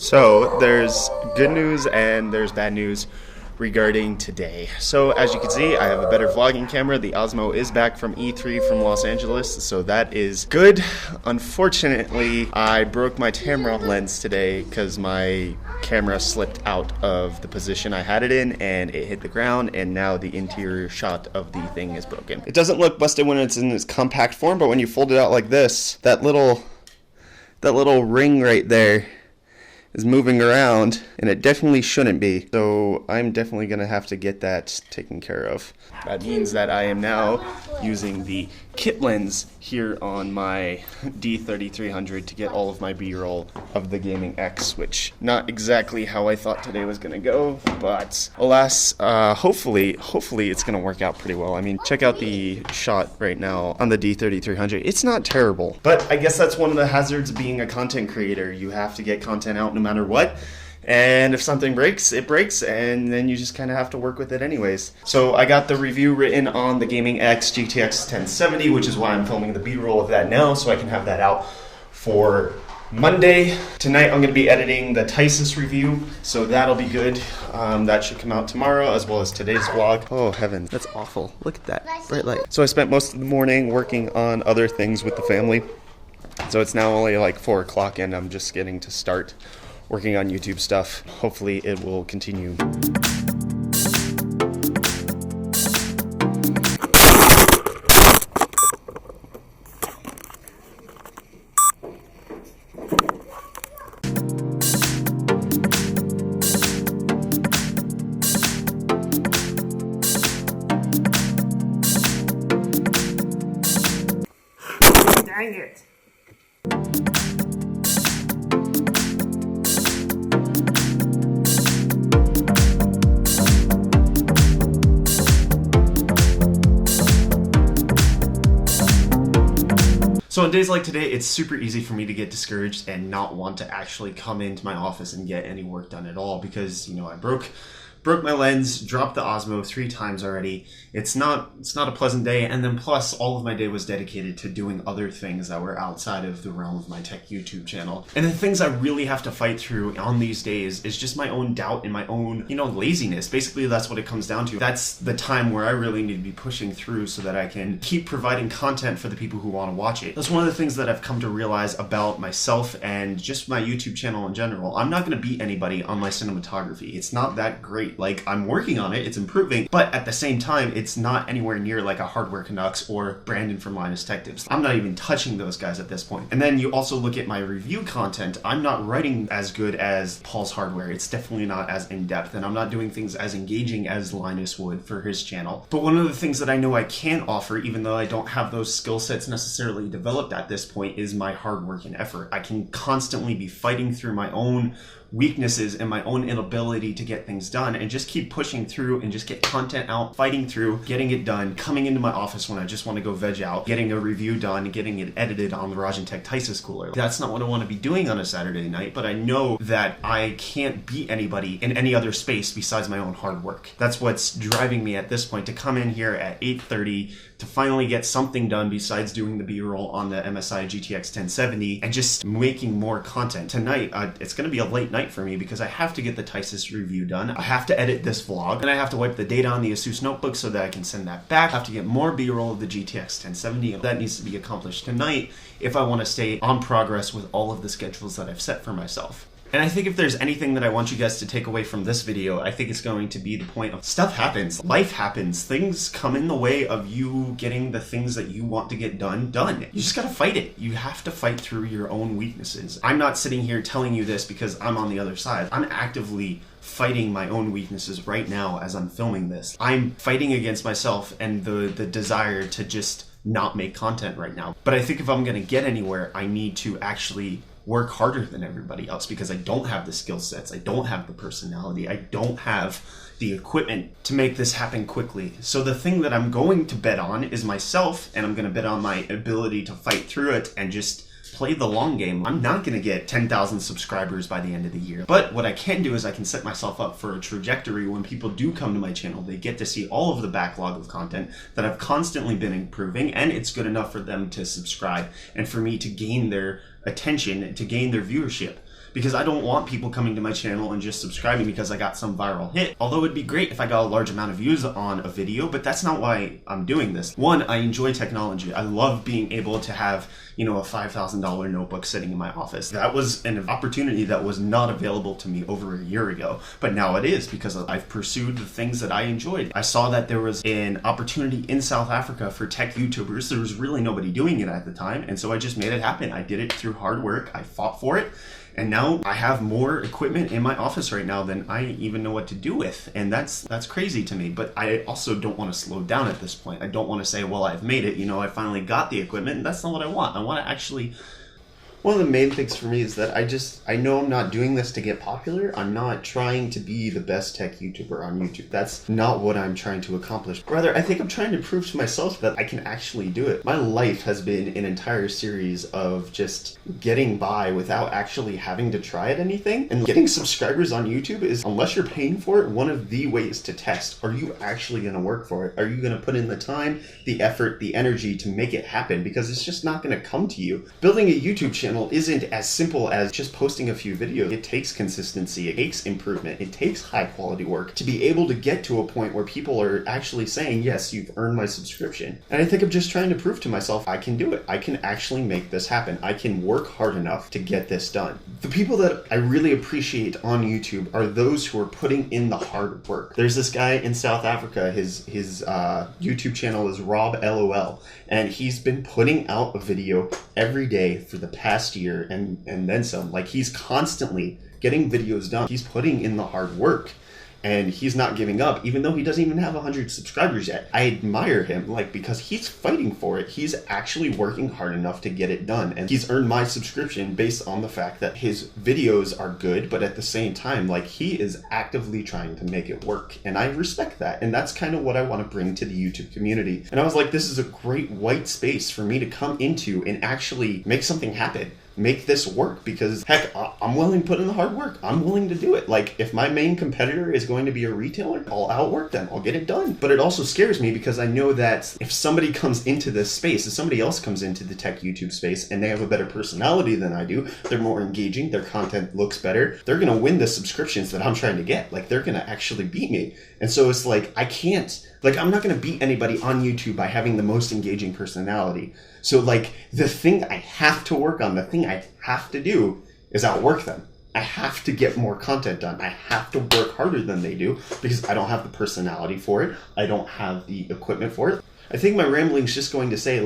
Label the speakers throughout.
Speaker 1: So there's good news and there's bad news regarding today. So as you can see, I have a better vlogging camera. The Osmo is back from E3 from Los Angeles, so that is good. Unfortunately, I broke my Tamron lens today because my camera slipped out of the position I had it in and it hit the ground, and now the interior shot of the thing is broken. It doesn't look busted when it's in its compact form, but when you fold it out like this, that little ring right there is moving around, and it definitely shouldn't be. So I'm definitely gonna have to get that taken care of. That means that I am now using the kit lens here on my D3300 to get all of my B-roll of the Gaming X, which not exactly how I thought today was gonna go, but alas, hopefully it's gonna work out pretty well. I mean, check out the shot right now on the D3300. It's not terrible, but I guess that's one of the hazards of being a content creator. You have to get content out no matter what. And if something breaks, it breaks, and then you just kind of have to work with it anyways. So I got the review written on the Gaming X GTX 1070, which is why I'm filming the B-roll of that now, so I can have that out for Monday. Tonight I'm going to be editing the Tysus review, so that'll be good. That should come out tomorrow, as well as today's vlog. Oh heaven, that's awful. Look at that bright light. So I spent most of the morning working on other things with the family. So it's now only like 4 o'clock, and I'm just getting to start working on YouTube stuff. Hopefully it will continue.
Speaker 2: Dang it.
Speaker 1: So on days like today, it's super easy for me to get discouraged and not want to actually come into my office and get any work done at all because, you know, I broke my lens, dropped the Osmo 3 times already. It's not a pleasant day, and then plus all of my day was dedicated to doing other things that were outside of the realm of my tech YouTube channel. And the things I really have to fight through on these days is just my own doubt and my own, you know, laziness. Basically, that's what it comes down to. That's the time where I really need to be pushing through so that I can keep providing content for the people who want to watch it. That's one of the things that I've come to realize about myself and just my YouTube channel in general. I'm not going to beat anybody on my cinematography. It's not that great. Like, I'm working on it, it's improving, but at the same time, it's not anywhere near like a Hardware Canucks or Brandon from Linus Tech Tips. I'm not even touching those guys at this point. And then you also look at my review content. I'm not writing as good as Paul's Hardware. It's definitely not as in-depth, and I'm not doing things as engaging as Linus would for his channel. But one of the things that I know I can offer, even though I don't have those skill sets necessarily developed at this point, is my hard work and effort. I can constantly be fighting through my own weaknesses and my own inability to get things done and just keep pushing through and just get content out, fighting through, getting it done, coming into my office when I just want to go veg out, getting a review done, getting it edited on the Raj & Tech Tysus cooler. That's not what I want to be doing on a Saturday night, but I know that I can't beat anybody in any other space besides my own hard work. That's what's driving me at this point to come in here at 8:30 to finally get something done besides doing the B-roll on the MSI GTX 1070 and just making more content. Tonight, it's going to be a late night for me because I have to get the Tysus review done. I have to edit this vlog, and I have to wipe the data on the Asus notebook so that I can send that back. I have to get more B-roll of the GTX 1070. That needs to be accomplished tonight if I want to stay on progress with all of the schedules that I've set for myself. And I think if there's anything that I want you guys to take away from this video, I think it's going to be the point of stuff happens, life happens, things come in the way of you getting the things that you want to get done. You just gotta fight it. You have to fight through your own weaknesses. I'm not sitting here telling you this because I'm on the other side. I'm actively fighting my own weaknesses right now as I'm filming this. I'm fighting against myself and the desire to just not make content right now. But I think if I'm gonna get anywhere, I need to actually work harder than everybody else because I don't have the skill sets, I don't have the personality, I don't have the equipment to make this happen quickly. So the thing that I'm going to bet on is myself, and I'm going to bet on my ability to fight through it and just play the long game. I'm not going to get 10,000 subscribers by the end of the year. But what I can do is I can set myself up for a trajectory when people do come to my channel. They get to see all of the backlog of content that I've constantly been improving, and it's good enough for them to subscribe and for me to gain their attention, to gain their viewership. Because I don't want people coming to my channel and just subscribing because I got some viral hit. Although it'd be great if I got a large amount of views on a video, but that's not why I'm doing this. One, I enjoy technology. I love being able to have, a $5,000 notebook sitting in my office. That was an opportunity that was not available to me over a year ago, but now it is because I've pursued the things that I enjoyed. I saw that there was an opportunity in South Africa for tech YouTubers. There was really nobody doing it at the time, and so I just made it happen. I did it through hard work. I fought for it. And now I have more equipment in my office right now than I even know what to do with. And that's crazy to me. But I also don't want to slow down at this point. I don't want to say, well, I've made it. I finally got the equipment. And that's not what I want. I want to actually... One of the main things for me is that I know I'm not doing this to get popular. I'm not trying to be the best tech YouTuber on YouTube. That's not what I'm trying to accomplish. Rather, I think I'm trying to prove to myself that I can actually do it. My life has been an entire series of just getting by without actually having to try at anything. And getting subscribers on YouTube is, unless you're paying for it, one of the ways to test. Are you actually going to work for it? Are you going to put in the time, the effort, the energy to make it happen? Because it's just not going to come to you. Building a YouTube channel isn't as simple as just posting a few videos. It takes consistency, it takes improvement, it takes high quality work to be able to get to a point where people are actually saying, yes, you've earned my subscription. And I think I'm just trying to prove to myself I can do it. I can actually make this happen. I can work hard enough to get this done. The people that I really appreciate on YouTube are those who are putting in the hard work. There's this guy in South Africa, his YouTube channel is Rob LOL, and he's been putting out a video every day for the past year and then some. Like, he's constantly getting videos done. He's putting in the hard work and he's not giving up, even though he doesn't even have 100 subscribers yet. I admire him, because he's fighting for it. He's actually working hard enough to get it done, and he's earned my subscription based on the fact that his videos are good, but at the same time, he is actively trying to make it work, and I respect that. And that's kind of what I want to bring to the YouTube community. And I was like, this is a great white space for me to come into and actually make something happen. Make this work, because heck, I'm willing to put in the hard work. I'm willing to do it. If my main competitor is going to be a retailer, I'll outwork them. I'll get it done. But it also scares me because I know that if somebody comes into this space, if somebody else comes into the tech YouTube space and they have a better personality than I do, they're more engaging, their content looks better, they're going to win the subscriptions that I'm trying to get. They're going to actually beat me. And so it's I can't, I'm not going to beat anybody on YouTube by having the most engaging personality. So the thing I have to work on, the thing I have to do is outwork them. I have to get more content done. I have to work harder than they do because I don't have the personality for it. I don't have the equipment for it. I think my rambling's just going to say,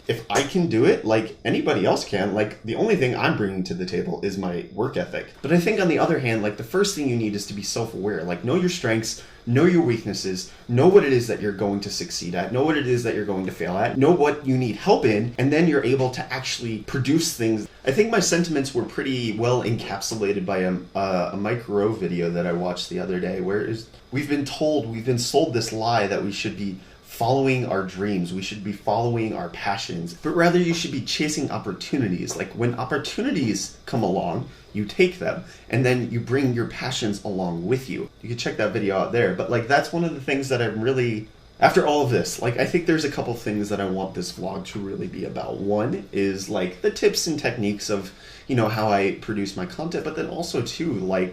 Speaker 1: if I can do it, anybody else can, the only thing I'm bringing to the table is my work ethic. But I think on the other hand, the first thing you need is to be self-aware. Know your strengths, know your weaknesses, know what it is that you're going to succeed at, know what it is that you're going to fail at, know what you need help in, and then you're able to actually produce things. I think my sentiments were pretty well encapsulated by a Mike Rowe video that I watched the other day, where we've been sold this lie that we should be following our dreams, we should be following our passions, but rather you should be chasing opportunities. When opportunities come along, you take them, and then you bring your passions along with you. You can check that video out there, but that's one of the things that I'm really, after all of this, I think there's a couple things that I want this vlog to really be about. One is the tips and techniques of, how I produce my content, but then also too,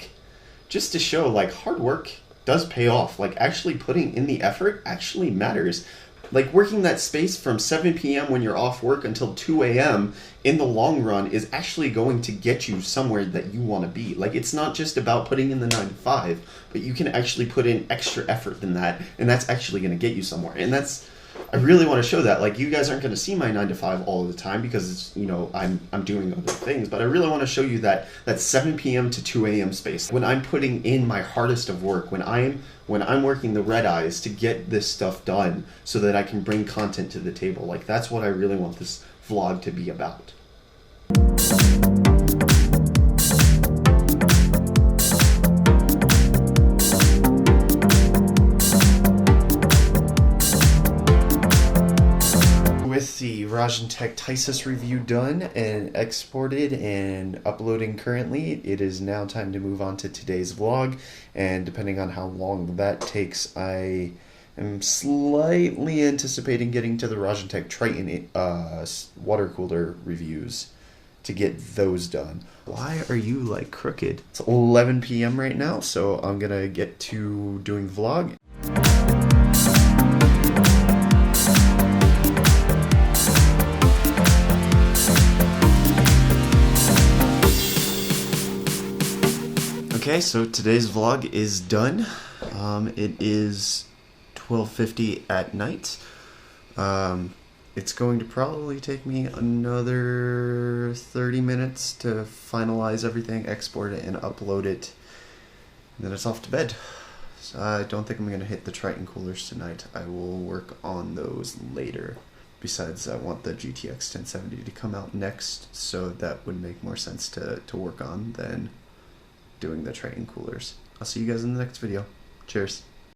Speaker 1: just to show hard work does pay off. Actually putting in the effort actually matters. Working that space from 7 p.m. when you're off work until 2 a.m. in the long run is actually going to get you somewhere that you want to be. It's not just about putting in the 9 to 5, but you can actually put in extra effort than that, and that's actually going to get you somewhere. And I really want to show that. You guys aren't going to see my 9 to 5 all the time because it's, I'm doing other things, but I really want to show you that 7 p.m. to 2 a.m. space, when I'm putting in my hardest of work, when I'm working the red eyes to get this stuff done so that I can bring content to the table. That's what I really want this vlog to be about. With the Rajentech Tysus review done and exported and uploading currently. It is now time to move on to today's vlog, and depending on how long that takes, I am slightly anticipating getting to the Rajentech Triton water cooler reviews to get those done. Why are you like crooked? It's 11 p.m. right now, so I'm gonna get to doing the vlog. Okay, so today's vlog is done. It is 12:50 at night. It's going to probably take me another 30 minutes to finalize everything, export it, and upload it. And then it's off to bed. So I don't think I'm going to hit the Triton coolers tonight. I will work on those later. Besides, I want the GTX 1070 to come out next, so that would make more sense to work on than doing the Triton coolers. I'll see you guys in the next video. Cheers.